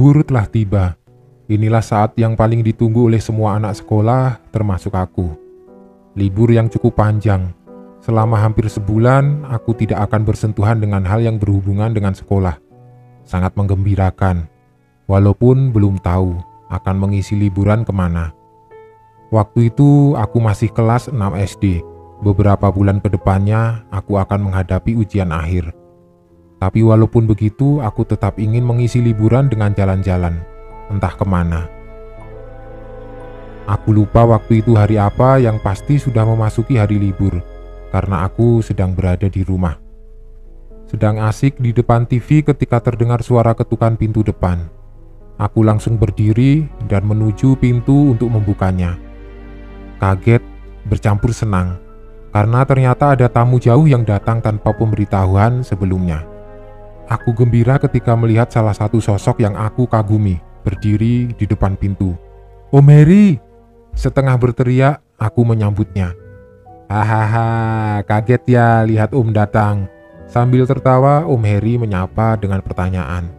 Libur telah tiba. Inilah saat yang paling ditunggu oleh semua anak sekolah, termasuk aku. Libur yang cukup panjang. Selama hampir sebulan, aku tidak akan bersentuhan dengan hal yang berhubungan dengan sekolah. Sangat menggembirakan, walaupun belum tahu akan mengisi liburan kemana. Waktu itu aku masih kelas 6 SD. Beberapa bulan ke depannya, aku akan menghadapi ujian akhir. Tapi walaupun begitu, aku tetap ingin mengisi liburan dengan jalan-jalan, entah kemana. Aku lupa waktu itu hari apa, yang pasti sudah memasuki hari libur, karena aku sedang berada di rumah. Sedang asik di depan TV ketika terdengar suara ketukan pintu depan. Aku langsung berdiri dan menuju pintu untuk membukanya. Kaget, bercampur senang, karena ternyata ada tamu jauh yang datang tanpa pemberitahuan sebelumnya. Aku gembira ketika melihat salah satu sosok yang aku kagumi berdiri di depan pintu. "Om Heri!" Setengah berteriak, aku menyambutnya. "Hahaha, kaget ya lihat Om datang." Sambil tertawa, Om Heri menyapa dengan pertanyaan.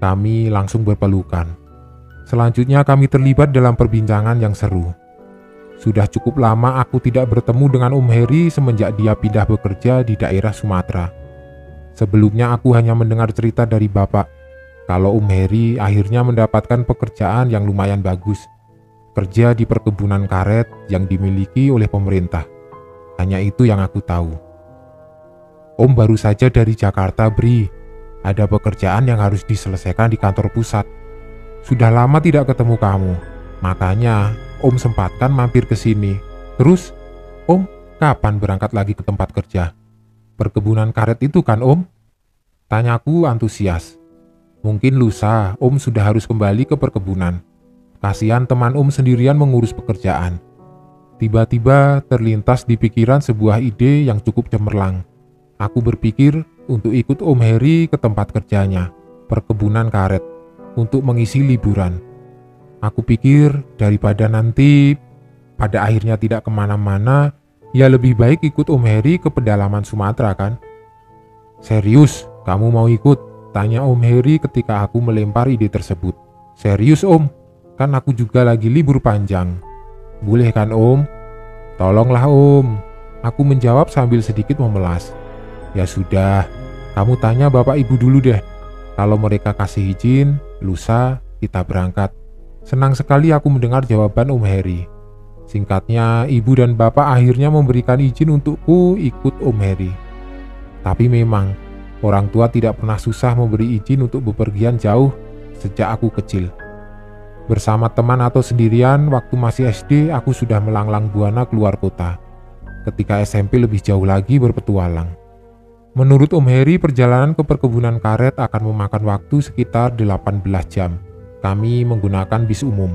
Kami langsung berpelukan. Selanjutnya kami terlibat dalam perbincangan yang seru. Sudah cukup lama aku tidak bertemu dengan Om Heri semenjak dia pindah bekerja di daerah Sumatera. Sebelumnya aku hanya mendengar cerita dari bapak, kalau Om Heri akhirnya mendapatkan pekerjaan yang lumayan bagus. Kerja di perkebunan karet yang dimiliki oleh pemerintah. Hanya itu yang aku tahu. "Om baru saja dari Jakarta, Bri. Ada pekerjaan yang harus diselesaikan di kantor pusat. Sudah lama tidak ketemu kamu. Makanya Om sempatkan mampir ke sini. Terus, Om kapan berangkat lagi ke tempat kerja? Perkebunan karet itu kan, Om?" Tanyaku antusias. "Mungkin lusa Om sudah harus kembali ke perkebunan. Kasihan teman Om sendirian mengurus pekerjaan." Tiba-tiba terlintas di pikiran sebuah ide yang cukup cemerlang. Aku berpikir untuk ikut Om Heri ke tempat kerjanya, perkebunan karet, untuk mengisi liburan. Aku pikir daripada nanti pada akhirnya tidak kemana-mana, ya lebih baik ikut Om Heri ke pedalaman Sumatera kan? "Serius, kamu mau ikut?" tanya Om Heri ketika aku melempar ide tersebut. "Serius Om, kan aku juga lagi libur panjang." "Boleh kan Om?" "Tolonglah Om," aku menjawab sambil sedikit memelas. "Ya sudah, kamu tanya bapak ibu dulu deh. Kalau mereka kasih izin, lusa kita berangkat." Senang sekali aku mendengar jawaban Om Heri. Singkatnya, ibu dan bapak akhirnya memberikan izin untukku ikut Om Heri. Tapi memang, orang tua tidak pernah susah memberi izin untuk bepergian jauh sejak aku kecil. Bersama teman atau sendirian, waktu masih SD aku sudah melanglang buana keluar kota. Ketika SMP lebih jauh lagi berpetualang. Menurut Om Heri, perjalanan ke perkebunan karet akan memakan waktu sekitar 18 jam. Kami menggunakan bis umum.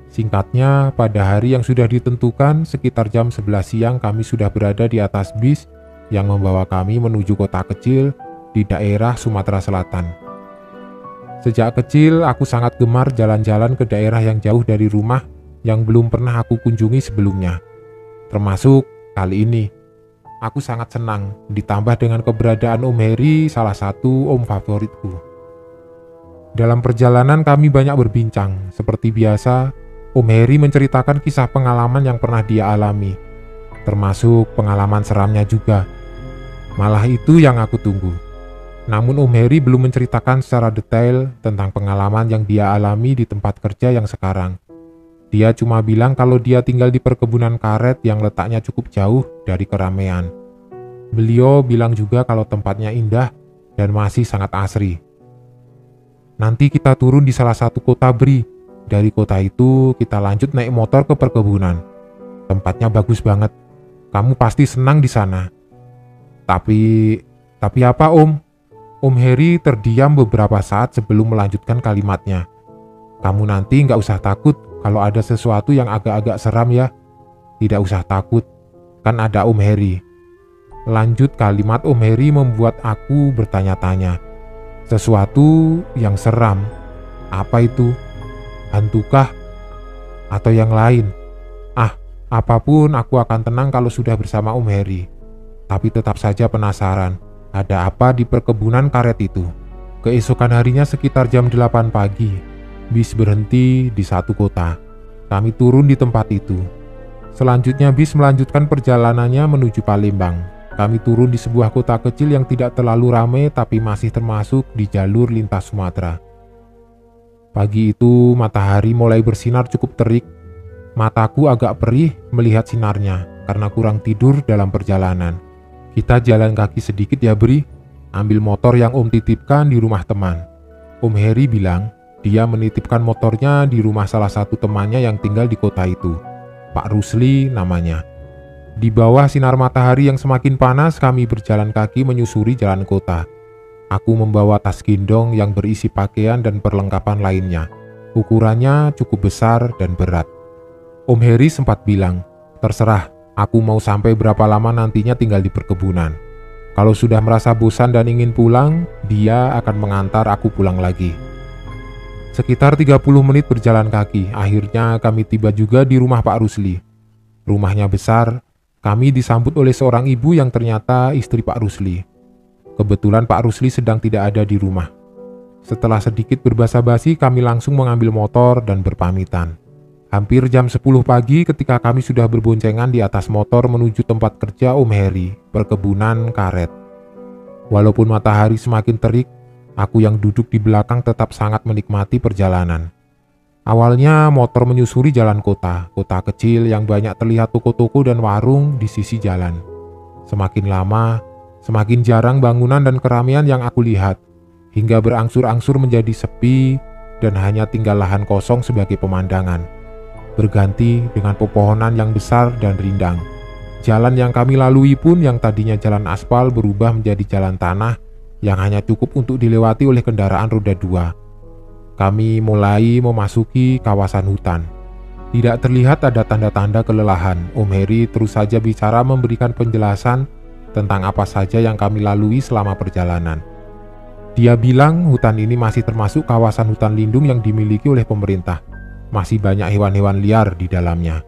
Singkatnya, pada hari yang sudah ditentukan, sekitar jam 11 siang kami sudah berada di atas bis yang membawa kami menuju kota kecil di daerah Sumatera Selatan. Sejak kecil, aku sangat gemar jalan-jalan ke daerah yang jauh dari rumah yang belum pernah aku kunjungi sebelumnya. Termasuk kali ini. Aku sangat senang, ditambah dengan keberadaan Om Heri, salah satu om favoritku. Dalam perjalanan kami banyak berbincang. Seperti biasa, Om Heri menceritakan kisah pengalaman yang pernah dia alami, termasuk pengalaman seramnya juga. Malah itu yang aku tunggu. Namun Om Heri belum menceritakan secara detail tentang pengalaman yang dia alami di tempat kerja yang sekarang. Dia cuma bilang kalau dia tinggal di perkebunan karet yang letaknya cukup jauh dari keramaian. Beliau bilang juga kalau tempatnya indah dan masih sangat asri. "Nanti kita turun di salah satu kota, Bri. Dari kota itu kita lanjut naik motor ke perkebunan. Tempatnya bagus banget. Kamu pasti senang di sana." Tapi apa Om? Om Heri terdiam beberapa saat sebelum melanjutkan kalimatnya. "Kamu nanti nggak usah takut kalau ada sesuatu yang agak-agak seram ya. Tidak usah takut, kan ada Om Heri." Lanjut kalimat Om Heri membuat aku bertanya-tanya. Sesuatu yang seram? Apa itu? Hantukah? Atau yang lain? Apapun aku akan tenang kalau sudah bersama Om Heri. Tapi tetap saja penasaran, ada apa di perkebunan karet itu? Keesokan harinya sekitar jam 8 pagi, bis berhenti di satu kota. Kami turun di tempat itu. Selanjutnya bis melanjutkan perjalanannya menuju Palembang. Kami turun di sebuah kota kecil yang tidak terlalu ramai tapi masih termasuk di jalur lintas Sumatera. Pagi itu matahari mulai bersinar cukup terik. Mataku agak perih melihat sinarnya karena kurang tidur dalam perjalanan. Kita jalan kaki sedikit ya Bri, ambil motor yang Om titipkan di rumah teman. Om Heri bilang dia menitipkan motornya di rumah salah satu temannya yang tinggal di kota itu. Pak Rusli namanya. Di bawah sinar matahari yang semakin panas, kami berjalan kaki menyusuri jalan kota. Aku membawa tas gendong yang berisi pakaian dan perlengkapan lainnya. Ukurannya cukup besar dan berat. Om Heri sempat bilang, terserah, aku mau sampai berapa lama nantinya tinggal di perkebunan. Kalau sudah merasa bosan dan ingin pulang, dia akan mengantar aku pulang lagi. Sekitar 30 menit berjalan kaki, akhirnya kami tiba juga di rumah Pak Rusli. Rumahnya besar. Kami disambut oleh seorang ibu yang ternyata istri Pak Rusli. Kebetulan Pak Rusli sedang tidak ada di rumah. Setelah sedikit berbasa-basi, kami langsung mengambil motor dan berpamitan. Hampir jam 10 pagi ketika kami sudah berboncengan di atas motor menuju tempat kerja Om Heri, perkebunan karet. Walaupun matahari semakin terik, aku yang duduk di belakang tetap sangat menikmati perjalanan. Awalnya motor menyusuri jalan kota kecil yang banyak terlihat toko-toko dan warung di sisi jalan. Semakin lama, semakin jarang bangunan dan keramaian yang aku lihat, hingga berangsur-angsur menjadi sepi dan hanya tinggal lahan kosong sebagai pemandangan. Berganti dengan pepohonan yang besar dan rindang. Jalan yang kami lalui pun yang tadinya jalan aspal berubah menjadi jalan tanah yang hanya cukup untuk dilewati oleh kendaraan roda 2. Kami mulai memasuki kawasan hutan. Tidak terlihat ada tanda-tanda kelelahan. Om Heri terus saja bicara memberikan penjelasan tentang apa saja yang kami lalui selama perjalanan. Dia bilang hutan ini masih termasuk kawasan hutan lindung yang dimiliki oleh pemerintah. Masih banyak hewan-hewan liar di dalamnya.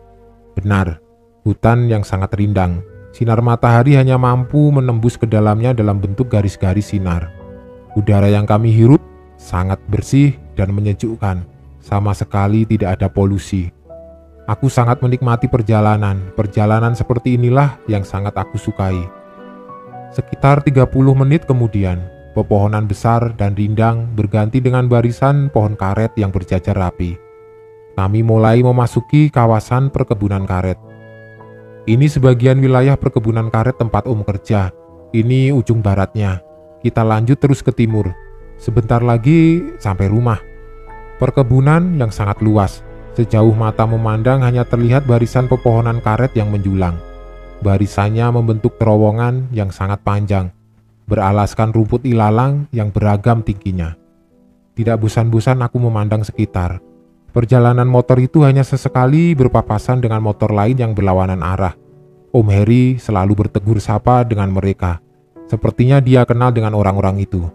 Benar, hutan yang sangat rindang. Sinar matahari hanya mampu menembus ke dalamnya dalam bentuk garis-garis sinar. Udara yang kami hirup sangat bersih dan menyejukkan, sama sekali tidak ada polusi. Aku sangat menikmati perjalanan seperti inilah yang sangat aku sukai. Sekitar 30 menit kemudian, pepohonan besar dan rindang berganti dengan barisan pohon karet yang berjajar rapi. Kami mulai memasuki kawasan perkebunan karet. Ini sebagian wilayah perkebunan karet tempat Om kerja. Ini ujung baratnya. Kita lanjut terus ke timur. Sebentar lagi sampai rumah. Perkebunan yang sangat luas. Sejauh mata memandang hanya terlihat barisan pepohonan karet yang menjulang. Barisannya membentuk terowongan yang sangat panjang, beralaskan rumput ilalang yang beragam tingginya. Tidak bosan-bosan aku memandang sekitar. Perjalanan motor itu hanya sesekali berpapasan dengan motor lain yang berlawanan arah. Om Heri selalu bertegur sapa dengan mereka. Sepertinya dia kenal dengan orang-orang itu.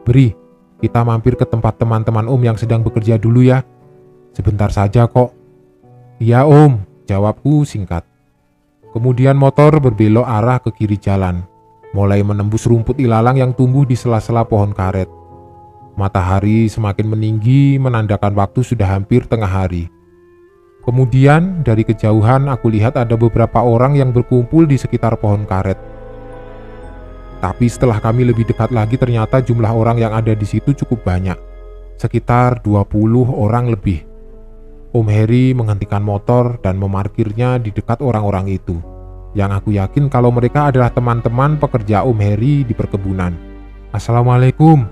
Bri, kita mampir ke tempat teman-teman Om yang sedang bekerja dulu ya. Sebentar saja kok. Iya Om, jawabku singkat. Kemudian motor berbelok arah ke kiri jalan, mulai menembus rumput ilalang yang tumbuh di sela-sela pohon karet. Matahari semakin meninggi menandakan waktu sudah hampir tengah hari. Kemudian dari kejauhan aku lihat ada beberapa orang yang berkumpul di sekitar pohon karet. Tapi setelah kami lebih dekat lagi ternyata jumlah orang yang ada di situ cukup banyak. Sekitar 20 orang lebih. Om Heri menghentikan motor dan memarkirnya di dekat orang-orang itu. Yang aku yakin kalau mereka adalah teman-teman pekerja Om Heri di perkebunan. Assalamualaikum.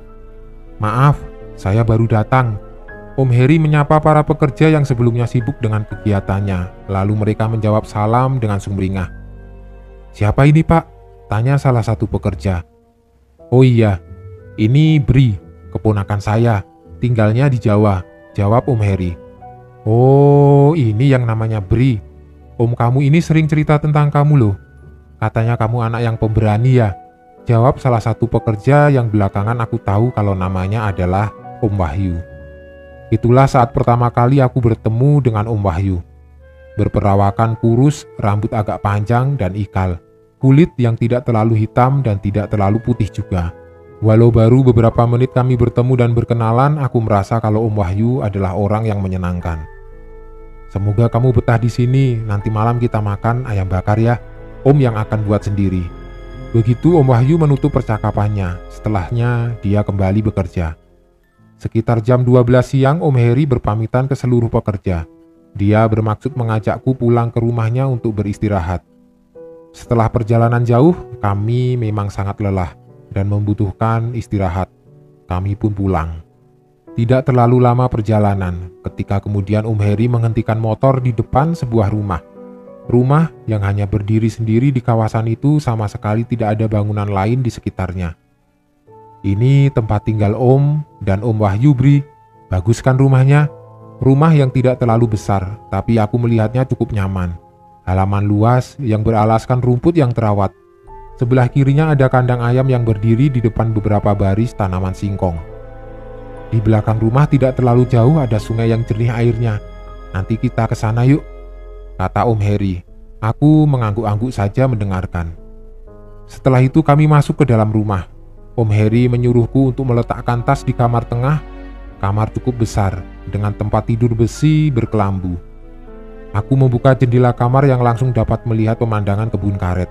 Maaf, saya baru datang. Om Heri menyapa para pekerja yang sebelumnya sibuk dengan kegiatannya. Lalu mereka menjawab salam dengan sumringah. Siapa ini Pak? Tanya salah satu pekerja. Oh iya, ini Bri, keponakan saya. Tinggalnya di Jawa, jawab Om Heri. Oh, ini yang namanya Bri. Om kamu ini sering cerita tentang kamu loh. Katanya kamu anak yang pemberani ya, jawab salah satu pekerja yang belakangan aku tahu kalau namanya adalah Om Wahyu. Itulah saat pertama kali aku bertemu dengan Om Wahyu. Berperawakan kurus, rambut agak panjang dan ikal. Kulit yang tidak terlalu hitam dan tidak terlalu putih juga. Walau baru beberapa menit kami bertemu dan berkenalan, aku merasa kalau Om Wahyu adalah orang yang menyenangkan. "Semoga kamu betah di sini, nanti malam kita makan ayam bakar ya. Om yang akan buat sendiri." Begitu Om Wahyu menutup percakapannya. Setelahnya dia kembali bekerja. Sekitar jam 12 siang Om Heri berpamitan ke seluruh pekerja. Dia bermaksud mengajakku pulang ke rumahnya untuk beristirahat. Setelah perjalanan jauh, kami memang sangat lelah dan membutuhkan istirahat. Kami pun pulang. Tidak terlalu lama perjalanan, ketika kemudian Om Heri menghentikan motor di depan sebuah rumah. Rumah yang hanya berdiri sendiri di kawasan itu, sama sekali tidak ada bangunan lain di sekitarnya. "Ini tempat tinggal Om dan Om Wahyu, Bri. Bagus kan rumahnya?" Rumah yang tidak terlalu besar, tapi aku melihatnya cukup nyaman. Halaman luas yang beralaskan rumput yang terawat. Sebelah kirinya ada kandang ayam yang berdiri di depan beberapa baris tanaman singkong. Di belakang rumah tidak terlalu jauh ada sungai yang jernih airnya. "Nanti kita ke sana yuk," kata Om Heri. Aku mengangguk-angguk saja mendengarkan. Setelah itu kami masuk ke dalam rumah. Om Heri menyuruhku untuk meletakkan tas di kamar tengah. Kamar cukup besar, dengan tempat tidur besi berkelambu. Aku membuka jendela kamar yang langsung dapat melihat pemandangan kebun karet.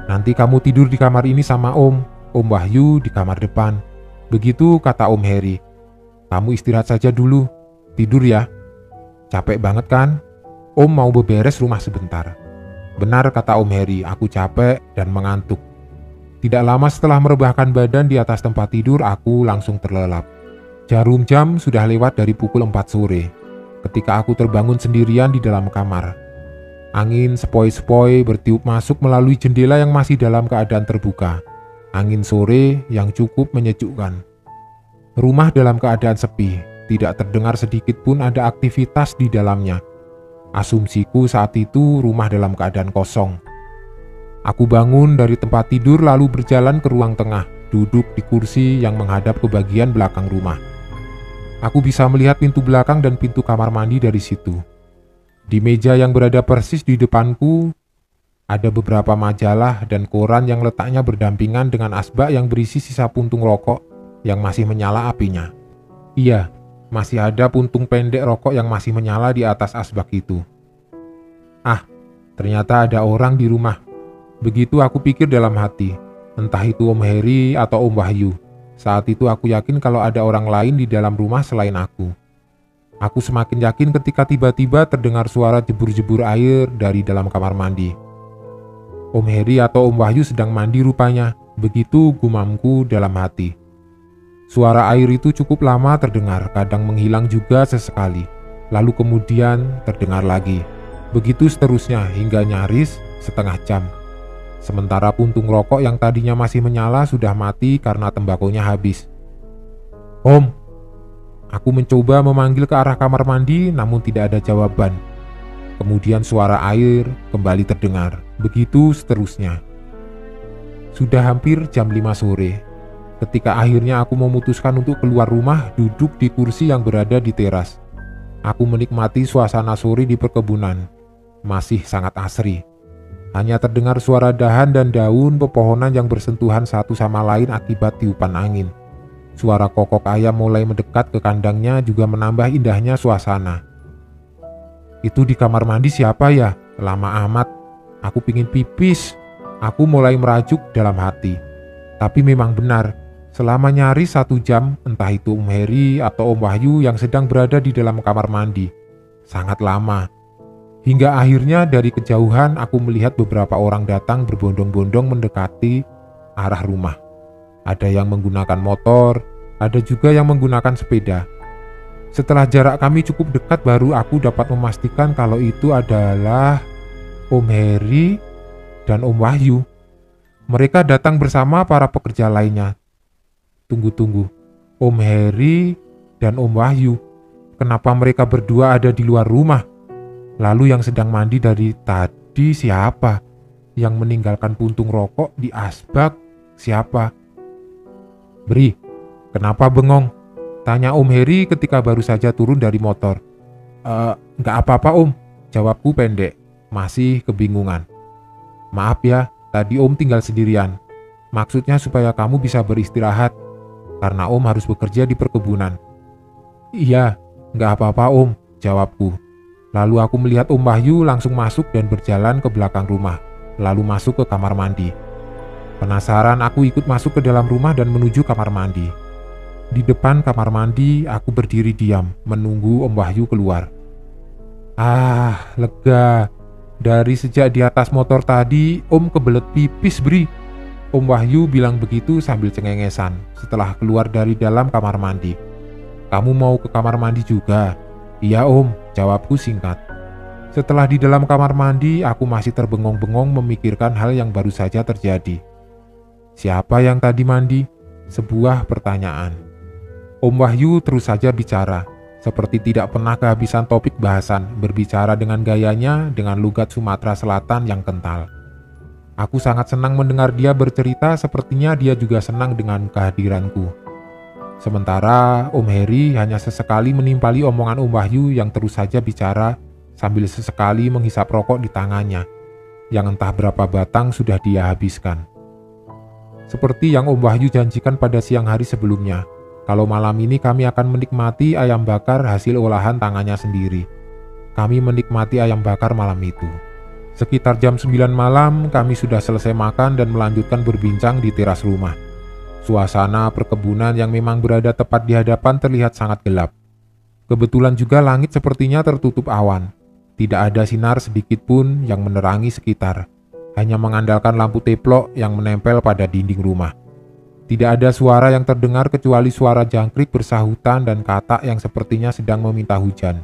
"Nanti kamu tidur di kamar ini sama Om Wahyu di kamar depan." Begitu kata Om Heri. "Kamu istirahat saja dulu, tidur ya. Capek banget kan? Om mau beberes rumah sebentar." "Benar," kata Om Heri, "aku capek dan mengantuk." Tidak lama setelah merebahkan badan di atas tempat tidur, aku langsung terlelap. Jarum jam sudah lewat dari pukul 4 sore. Ketika aku terbangun sendirian di dalam kamar. Angin sepoi-sepoi bertiup masuk melalui jendela yang masih dalam keadaan terbuka. Angin sore yang cukup menyejukkan. Rumah dalam keadaan sepi, tidak terdengar sedikit pun ada aktivitas di dalamnya. Asumsiku saat itu rumah dalam keadaan kosong. Aku bangun dari tempat tidur lalu berjalan ke ruang tengah, duduk di kursi yang menghadap ke bagian belakang rumah. Aku bisa melihat pintu belakang dan pintu kamar mandi dari situ. Di meja yang berada persis di depanku, ada beberapa majalah dan koran yang letaknya berdampingan dengan asbak yang berisi sisa puntung rokok yang masih menyala apinya. Iya, masih ada puntung pendek rokok yang masih menyala di atas asbak itu. "Ah, ternyata ada orang di rumah." Begitu aku pikir dalam hati, entah itu Om Heri atau Om Wahyu. Saat itu aku yakin kalau ada orang lain di dalam rumah selain aku. Aku semakin yakin ketika tiba-tiba terdengar suara jebur-jebur air dari dalam kamar mandi. Om Heri atau Om Wahyu sedang mandi rupanya, begitu gumamku dalam hati. Suara air itu cukup lama terdengar, kadang menghilang juga sesekali, lalu kemudian terdengar lagi. Begitu seterusnya hingga nyaris setengah jam. Sementara puntung rokok yang tadinya masih menyala sudah mati karena tembakonya habis. "Om!" Aku mencoba memanggil ke arah kamar mandi namun tidak ada jawaban. Kemudian suara air kembali terdengar. Begitu seterusnya. Sudah hampir jam 5 sore. Ketika akhirnya aku memutuskan untuk keluar rumah, duduk di kursi yang berada di teras. Aku menikmati suasana sore di perkebunan. Masih sangat asri. Hanya terdengar suara dahan dan daun pepohonan yang bersentuhan satu sama lain akibat tiupan angin. Suara kokok ayam mulai mendekat ke kandangnya juga menambah indahnya suasana. "Itu di kamar mandi siapa ya? Lama amat. Aku pingin pipis." Aku mulai merajuk dalam hati. Tapi memang benar, selama nyaris 1 jam, entah itu Om Heri atau Om Wahyu yang sedang berada di dalam kamar mandi. Sangat lama. Hingga akhirnya dari kejauhan aku melihat beberapa orang datang berbondong-bondong mendekati arah rumah. Ada yang menggunakan motor, ada juga yang menggunakan sepeda. Setelah jarak kami cukup dekat baru aku dapat memastikan kalau itu adalah Om Heri dan Om Wahyu. Mereka datang bersama para pekerja lainnya. Tunggu. Om Heri dan Om Wahyu. Kenapa mereka berdua ada di luar rumah? Lalu yang sedang mandi dari tadi siapa? Yang meninggalkan puntung rokok di asbak siapa? "Bri, kenapa bengong?" tanya Om Heri ketika baru saja turun dari motor. Nggak apa-apa Om," jawabku pendek, masih kebingungan. "Maaf ya, tadi Om tinggal sendirian. Maksudnya supaya kamu bisa beristirahat, karena Om harus bekerja di perkebunan. Iya, nggak apa-apa Om, jawabku. Lalu aku melihat Om Wahyu langsung masuk dan berjalan ke belakang rumah, lalu masuk ke kamar mandi. Penasaran, aku ikut masuk ke dalam rumah dan menuju kamar mandi. Di depan kamar mandi, aku berdiri diam, menunggu Om Wahyu keluar. Lega. Dari sejak di atas motor tadi, Om kebelet pipis, Bri. Om Wahyu bilang begitu sambil cengengesan setelah keluar dari dalam kamar mandi. Kamu mau ke kamar mandi juga? Iya Om, jawabku singkat. Setelah di dalam kamar mandi, aku masih terbengong-bengong memikirkan hal yang baru saja terjadi. Siapa yang tadi mandi? Sebuah pertanyaan. Om Wahyu terus saja bicara, seperti tidak pernah kehabisan topik bahasan, berbicara dengan gayanya dengan logat Sumatera Selatan yang kental. Aku sangat senang mendengar dia bercerita, sepertinya dia juga senang dengan kehadiranku. Sementara Om Heri hanya sesekali menimpali omongan Om Wahyu yang terus saja bicara sambil sesekali menghisap rokok di tangannya, yang entah berapa batang sudah dia habiskan. Seperti yang Om Wahyu janjikan pada siang hari sebelumnya, kalau malam ini kami akan menikmati ayam bakar hasil olahan tangannya sendiri. Kami menikmati ayam bakar malam itu. Sekitar jam 9 malam, kami sudah selesai makan dan melanjutkan berbincang di teras rumah. Suasana perkebunan yang memang berada tepat di hadapan terlihat sangat gelap. Kebetulan juga langit sepertinya tertutup awan. Tidak ada sinar sedikit pun yang menerangi sekitar. Hanya mengandalkan lampu teplok yang menempel pada dinding rumah. Tidak ada suara yang terdengar kecuali suara jangkrik bersahutan dan katak yang sepertinya sedang meminta hujan.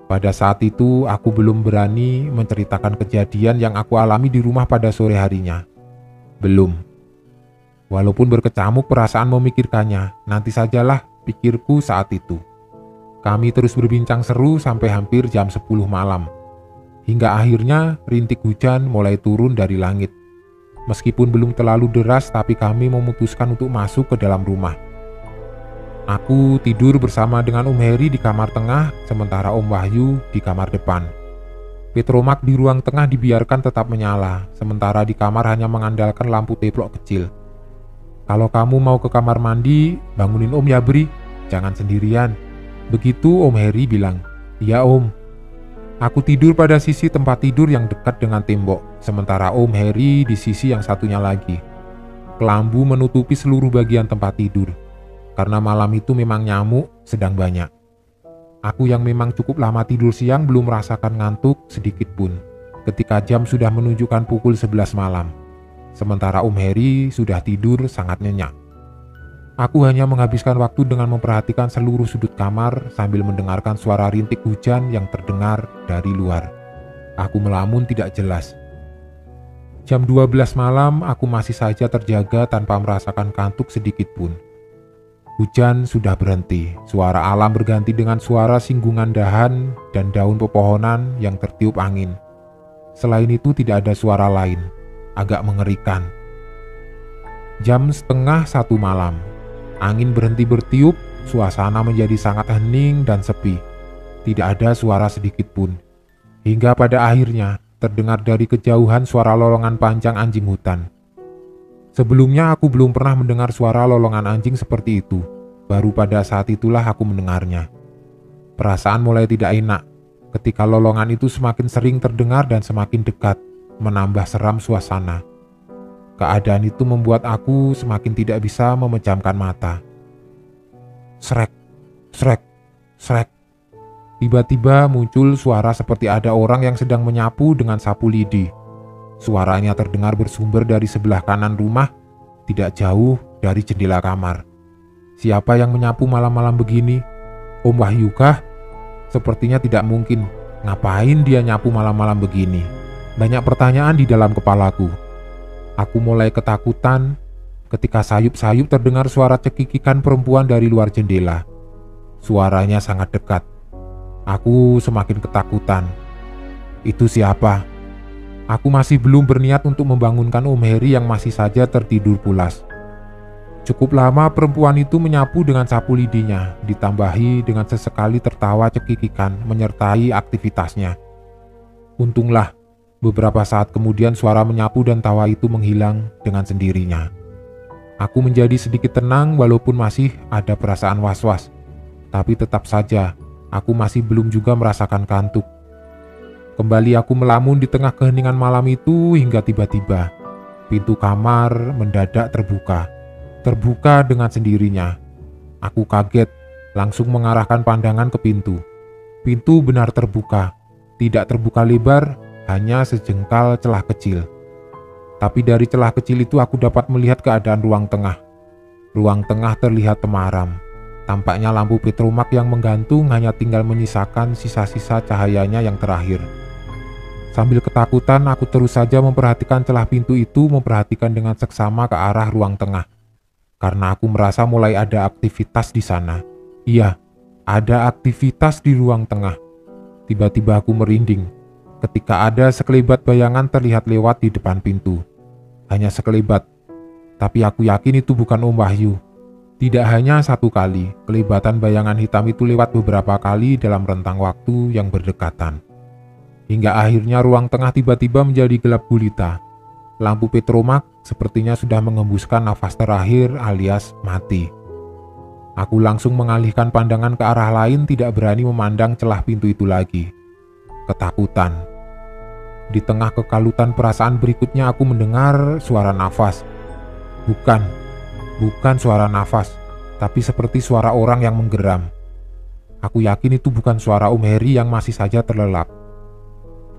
Pada saat itu, aku belum berani menceritakan kejadian yang aku alami di rumah pada sore harinya. Belum. Walaupun berkecamuk perasaan memikirkannya, nanti sajalah pikirku saat itu. Kami terus berbincang seru sampai hampir jam 10 malam. Hingga akhirnya rintik hujan mulai turun dari langit. Meskipun belum terlalu deras, tapi kami memutuskan untuk masuk ke dalam rumah. Aku tidur bersama dengan Om Heri di kamar tengah, sementara Om Wahyu di kamar depan. Petromak di ruang tengah dibiarkan tetap menyala, sementara di kamar hanya mengandalkan lampu teplok kecil. Kalau kamu mau ke kamar mandi, bangunin Om ya Bri, jangan sendirian. Begitu Om Heri bilang. Iya Om. Aku tidur pada sisi tempat tidur yang dekat dengan tembok, sementara Om Heri di sisi yang satunya lagi. Kelambu menutupi seluruh bagian tempat tidur, karena malam itu memang nyamuk sedang banyak. Aku yang memang cukup lama tidur siang belum merasakan ngantuk sedikit pun, ketika jam sudah menunjukkan pukul 11 malam. Sementara Om Heri sudah tidur sangat nyenyak. Aku hanya menghabiskan waktu dengan memperhatikan seluruh sudut kamar sambil mendengarkan suara rintik hujan yang terdengar dari luar. Aku melamun tidak jelas. Jam 12 malam aku masih saja terjaga tanpa merasakan kantuk sedikit pun. Hujan sudah berhenti, suara alam berganti dengan suara singgungan dahan dan daun pepohonan yang tertiup angin. Selain itu tidak ada suara lain, agak mengerikan. Jam setengah 1 malam. Angin berhenti bertiup, suasana menjadi sangat hening dan sepi. Tidak ada suara sedikit pun. Hingga pada akhirnya terdengar dari kejauhan suara lolongan panjang anjing hutan. Sebelumnya aku belum pernah mendengar suara lolongan anjing seperti itu. Baru pada saat itulah aku mendengarnya. Perasaan mulai tidak enak ketika lolongan itu semakin sering terdengar dan semakin dekat, menambah seram suasana. Keadaan itu membuat aku semakin tidak bisa memejamkan mata. Srek, srek, srek. Tiba-tiba muncul suara seperti ada orang yang sedang menyapu dengan sapu lidi. Suaranya terdengar bersumber dari sebelah kanan rumah, tidak jauh dari jendela kamar. Siapa yang menyapu malam-malam begini? Om Wahyu kah? Sepertinya tidak mungkin. Ngapain dia nyapu malam-malam begini? Banyak pertanyaan di dalam kepalaku. Aku mulai ketakutan ketika sayup-sayup terdengar suara cekikikan perempuan dari luar jendela. Suaranya sangat dekat. Aku semakin ketakutan. Itu siapa? Aku masih belum berniat untuk membangunkan Om Heri yang masih saja tertidur pulas. Cukup lama perempuan itu menyapu dengan sapu lidinya, ditambahi dengan sesekali tertawa cekikikan menyertai aktivitasnya. Untunglah, Beberapa saat kemudian suara menyapu dan tawa itu menghilang dengan sendirinya. Aku menjadi sedikit tenang walaupun masih ada perasaan was-was. Tapi tetap saja, aku masih belum juga merasakan kantuk. Kembali aku melamun di tengah keheningan malam itu hingga tiba-tiba pintu kamar mendadak terbuka. Terbuka dengan sendirinya. Aku kaget, langsung mengarahkan pandangan ke pintu. Pintu benar terbuka. Tidak terbuka lebar, hanya sejengkal celah kecil. Tapi dari celah kecil itu aku dapat melihat keadaan ruang tengah. Ruang tengah terlihat temaram. Tampaknya lampu petromak yang menggantung hanya tinggal menyisakan sisa-sisa cahayanya yang terakhir. Sambil ketakutan, aku terus saja memperhatikan celah pintu itu, memperhatikan dengan seksama ke arah ruang tengah. Karena aku merasa mulai ada aktivitas di sana. Iya, ada aktivitas di ruang tengah. Tiba-tiba aku merinding ketika ada sekelebat bayangan terlihat lewat di depan pintu. Hanya sekelebat, tapi aku yakin itu bukan Om Wahyu. Tidak hanya satu kali, kelebatan bayangan hitam itu lewat beberapa kali dalam rentang waktu yang berdekatan. Hingga akhirnya ruang tengah tiba-tiba menjadi gelap gulita. Lampu petromak sepertinya sudah mengembuskan nafas terakhir alias mati. Aku langsung mengalihkan pandangan ke arah lain, tidak berani memandang celah pintu itu lagi. Ketakutan. Di tengah kekalutan perasaan berikutnya aku mendengar suara nafas. Bukan suara nafas, tapi seperti suara orang yang menggeram. Aku yakin itu bukan suara Om Heri yang masih saja terlelap.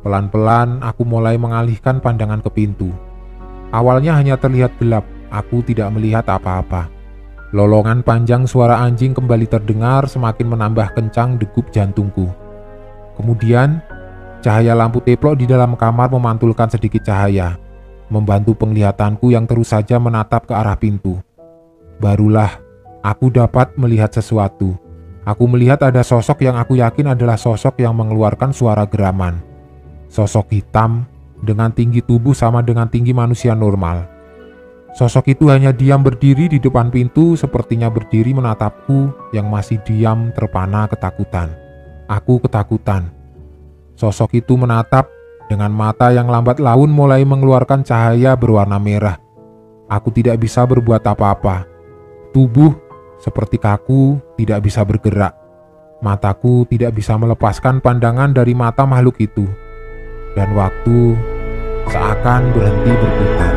Pelan-pelan aku mulai mengalihkan pandangan ke pintu. Awalnya hanya terlihat gelap, aku tidak melihat apa-apa. Lolongan panjang suara anjing kembali terdengar, semakin menambah kencang degup jantungku. Kemudian, cahaya lampu teplok di dalam kamar memantulkan sedikit cahaya, membantu penglihatanku yang terus saja menatap ke arah pintu. Barulah aku dapat melihat sesuatu. Aku melihat ada sosok yang aku yakin adalah sosok yang mengeluarkan suara geraman. Sosok hitam dengan tinggi tubuh sama dengan tinggi manusia normal. Sosok itu hanya diam berdiri di depan pintu, sepertinya berdiri menatapku yang masih diam terpana ketakutan. Aku ketakutan. Sosok itu menatap dengan mata yang lambat laun mulai mengeluarkan cahaya berwarna merah. Aku tidak bisa berbuat apa-apa. Tubuh seperti kaku, tidak bisa bergerak. Mataku tidak bisa melepaskan pandangan dari mata makhluk itu. Dan waktu seakan berhenti berputar.